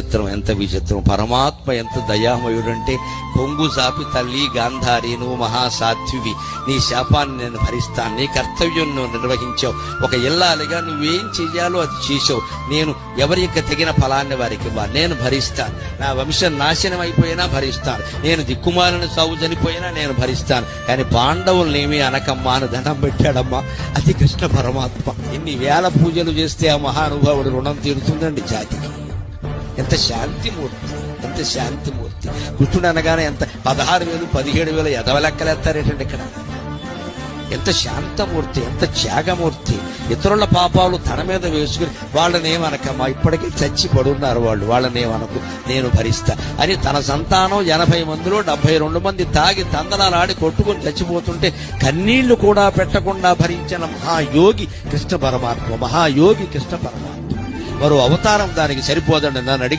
చిత్రం, ఎంత విచిత్రం! పరమాత్మ ఎంత దయామయుడంటే, కొంగు సాపి తల్లి గాంధారి, నువ్వు మహాసాధ్వివి, నీ శాపాన్ని నేను భరిస్తాను, నీ కర్తవ్యం నువ్వు నిర్వహించావు, ఒక ఇల్లాలిగా నువ్వేం చెయ్యాలో అది చేసావు, నేను ఎవరికి తగిన ఫలాన్ని వారికి ఇవ్వాలి, నేను భరిస్తాను, నా వంశం నాశనం అయిపోయినా భరిస్తాను, నేను దిక్కుమాలిన సాగు చనిపోయినా నేను భరిస్తాను, కానీ పాండవులనేమీ అనకమ్మా అని దండం పెట్టాడమ్మా. అది కృష్ణ పరమాత్మ. ఇన్ని వేల పూజలు చేస్తే ఆ మహానుభావుడు రుణం తీరుతుందండి జాతికి. ఎంత శాంతిమూర్తి, ఎంత శాంతిమూర్తి! కృష్ణుడు అనగానే ఎంత 16,000 17,000 ఎదవలెక్కలేస్తారేటండి ఇక్కడ. ఎంత శాంతమూర్తి, ఎంత త్యాగమూర్తి! ఇతరుల పాపాలు తన మీద వేసుకుని వాళ్ళనేమనకమ్మా, ఇప్పటికీ చచ్చి పడున్నారు వాళ్ళు, వాళ్ళనేమనకు, నేను భరిస్తా అని తన సంతానం 80 మందిలో 72 మంది తాగి తందనాలాడి కొట్టుకుని చచ్చిపోతుంటే కన్నీళ్లు కూడా పెట్టకుండా భరించిన మహాయోగి కృష్ణ పరమాత్మ, మహాయోగి కృష్ణ పరమాత్మ. మరో అవతారం దానికి సరిపోదండి. నన్ను